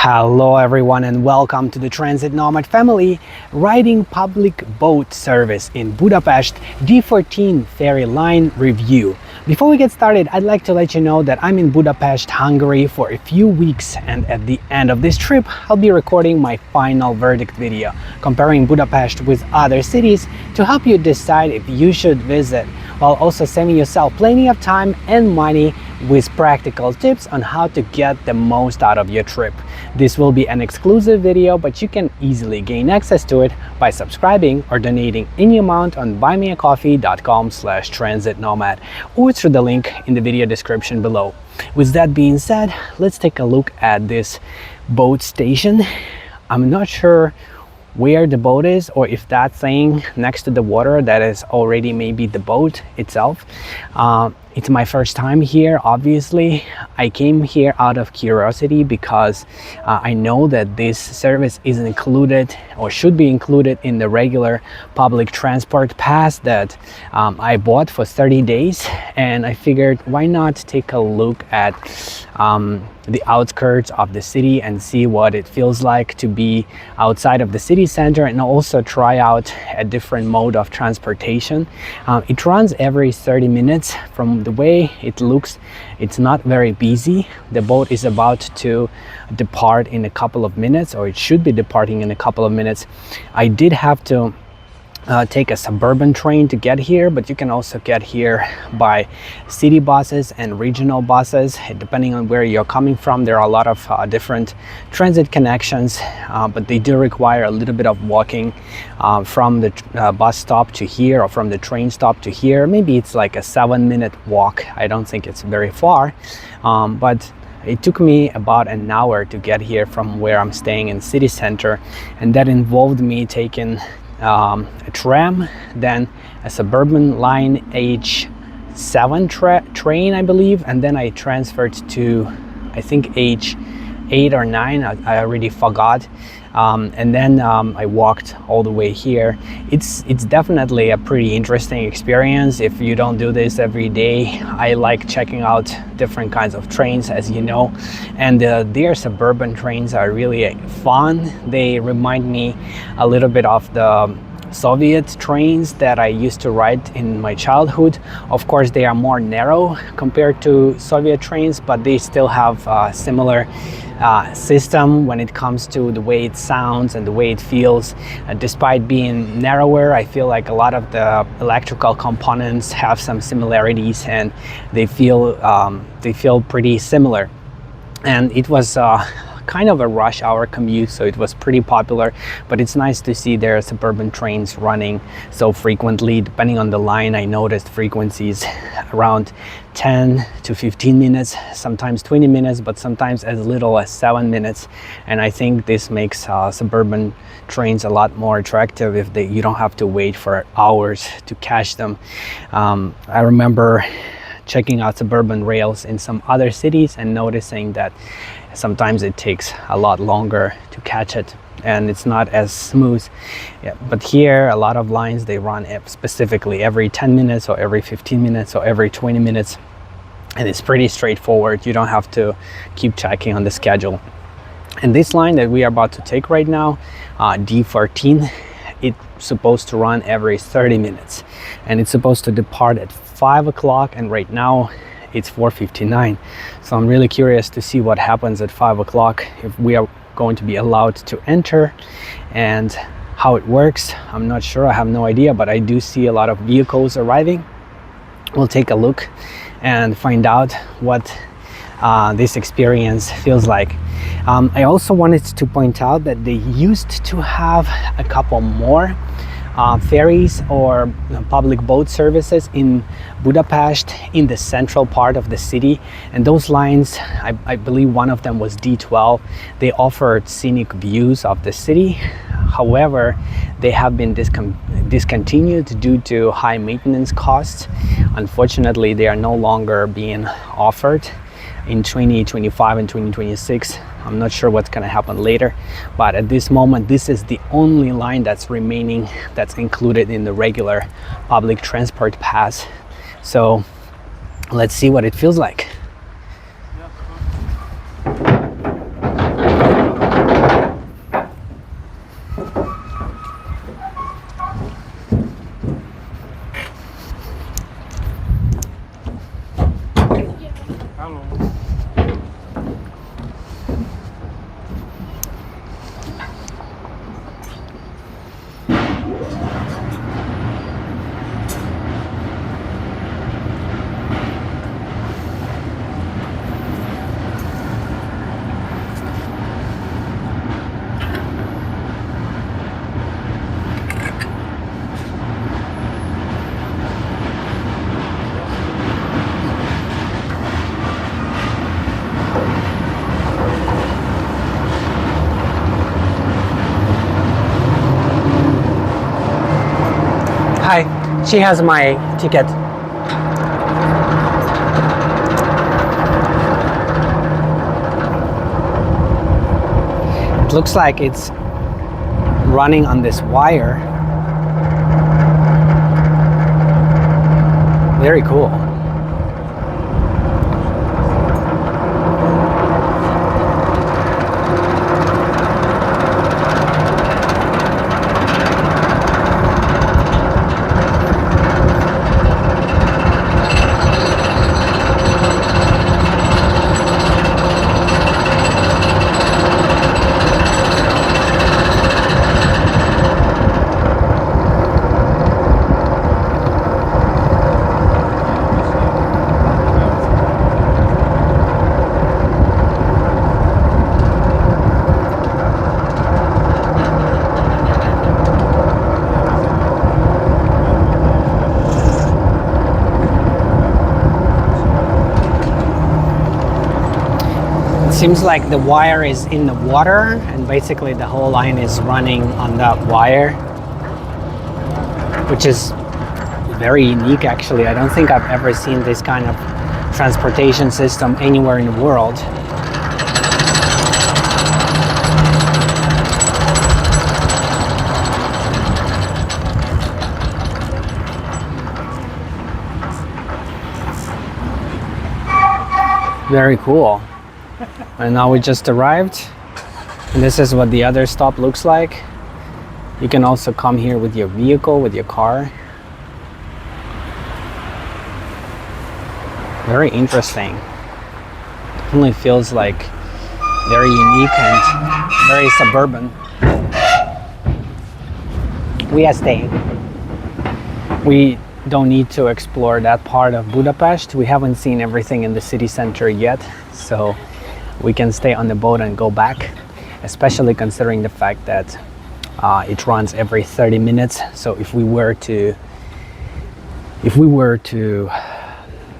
Hello everyone and welcome to the Transit Nomad family riding public boat service in Budapest D14 Ferry line review. Before we get started, I'd like to let you know that I'm in Budapest, Hungary for a few weeks, and at the end of this trip I'll be recording my final verdict video comparing Budapest with other cities to help you decide if you should visit, while also saving yourself plenty of time and money with practical tips on how to get the most out of your trip. This will be an exclusive video, but you can easily gain access to it by subscribing or donating any amount on buymeacoffee.com/transitnomad or through the link in the video description below. With that being said, let's take a look at this boat station. I'm not sure where the boat is, or if that thing next to the water that is already maybe the boat itself. It's my first time here, obviously. I came here out of curiosity because I know that this service is included or should be included in the regular public transport pass that I bought for 30 days, and I figured why not take a look at the outskirts of the city and see what it feels like to be outside of the city center, and also try out a different mode of transportation. It runs every 30 minutes. From the way it looks, it's not very busy. The boat is about to depart in a couple of minutes, or it should be departing in a couple of minutes. I did have to take a suburban train to get here, but you can also get here by city buses and regional buses depending on where you're coming from. There are a lot of different transit connections, but they do require a little bit of walking from the bus stop to here, or from the train stop to here. Maybe it's like a 7-minute walk. I don't think it's very far, but it took me about an hour to get here from where I'm staying in city center, and that involved me taking a tram, then a suburban line H7 train, I believe, and then I transferred to, I think, H8 or 9, I already forgot, and then I walked all the way here. It's definitely a pretty interesting experience if you don't do this every day. I like checking out different kinds of trains, as you know, and their suburban trains are really fun. They remind me a little bit of the Soviet trains that I used to ride in my childhood. Of course, they are more narrow compared to Soviet trains, but they still have a similar system when it comes to the way it sounds and the way it feels. Despite being narrower, I feel like a lot of the electrical components have some similarities, and they feel pretty similar. And it was kind of a rush hour commute, so it was pretty popular, but it's nice to see their suburban trains running so frequently. Depending on the line, I noticed frequencies around 10 to 15 minutes, sometimes 20 minutes, but sometimes as little as 7 minutes. And I think this makes suburban trains a lot more attractive if you don't have to wait for hours to catch them. I remember checking out suburban rails in some other cities and noticing that sometimes it takes a lot longer to catch it, and it's not as smooth. Yeah, but here a lot of lines, they run specifically every 10 minutes or every 15 minutes or every 20 minutes, and it's pretty straightforward. You don't have to keep checking on the schedule. And this line that we are about to take right now, D14, it's supposed to run every 30 minutes, and it's supposed to depart at 5 o'clock, and right now it's 4:59. So I'm really curious to see what happens at 5 o'clock, if we are going to be allowed to enter and how it works. I'm not sure, I have no idea, but I do see a lot of vehicles arriving. We'll take a look and find out what this experience feels like. I also wanted to point out that they used to have a couple more ferries or public boat services in Budapest in the central part of the city, and those lines, I believe one of them was D12. They offered scenic views of the city. However, they have been discontinued due to high maintenance costs. Unfortunately, they are no longer being offered in 2025 and 2026. I'm not sure what's going to happen later, but at this moment this is the only line that's remaining that's included in the regular public transport pass. So let's see what it feels like. Hi, she has my ticket. It looks like it's running on this wire. Very cool. Seems like the wire is in the water and basically the whole line is running on that wire, which is very unique actually. I don't think I've ever seen this kind of transportation system anywhere in the world. Very cool. And now we just arrived, and this is what the other stop looks like. You can also come here with your vehicle, with your car. Very interesting. Definitely feels like very unique and very suburban. We are staying. We don't need to explore that part of Budapest. We haven't seen everything in the city center yet, so we can stay on the boat and go back, especially considering the fact that it runs every 30 minutes. So if we were to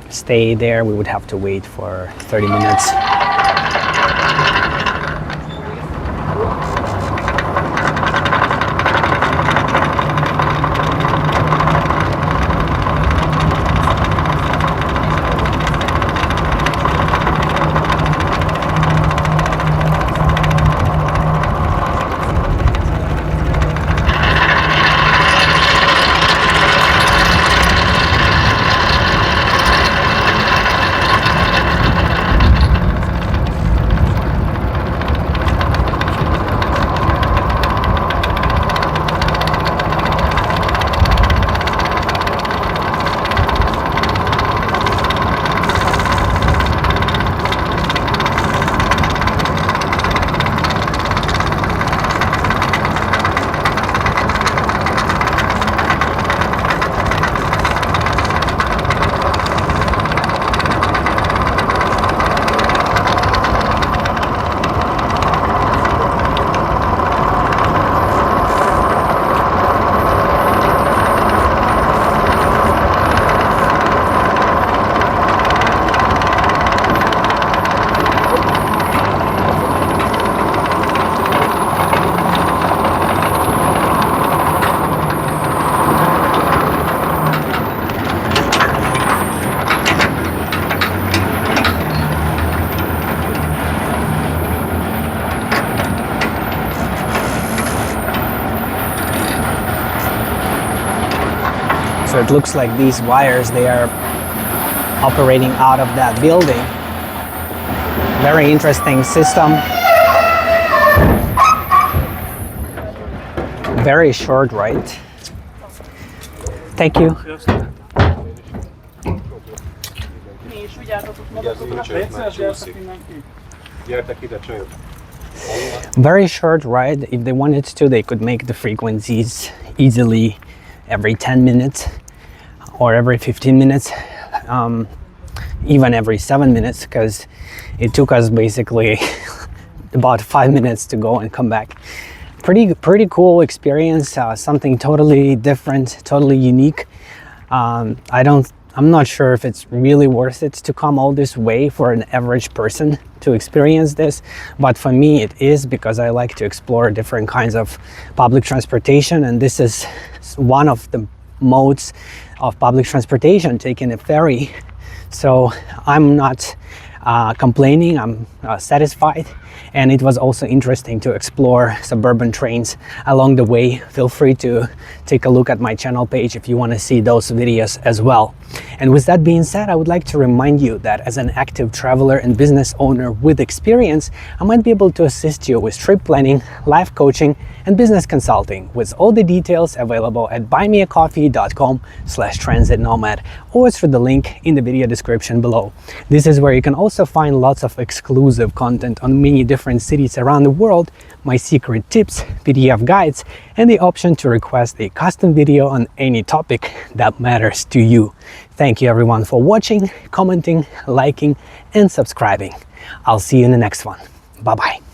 stay there, we would have to wait for 30 minutes. So it looks like these wires, they are operating out of that building. Very interesting system. Very short ride. Thank you. Very short ride. If they wanted to, they could make the frequencies easily every 10 minutes or every 15 minutes, even every 7 minutes, because it took us basically about 5 minutes to go and come back. Pretty cool experience, something totally different, totally unique. I'm not sure if it's really worth it to come all this way for an average person to experience this, but for me it is, because I like to explore different kinds of public transportation, and this is one of the modes of public transportation, taking a ferry. So I'm not complaining, I'm satisfied. And it was also interesting to explore suburban trains along the way. Feel free to take a look at my channel page if you want to see those videos as well. And with that being said, I would like to remind you that as an active traveler and business owner with experience, I might be able to assist you with trip planning, life coaching, and business consulting, with all the details available at buymeacoffee.com/transitnomad or through the link in the video description below. This is where you can also find lots of exclusive content on many different cities around the world, my secret tips, PDF guides, and the option to request a custom video on any topic that matters to you. Thank you everyone for watching, commenting, liking, and subscribing. I'll see you in the next one. Bye bye.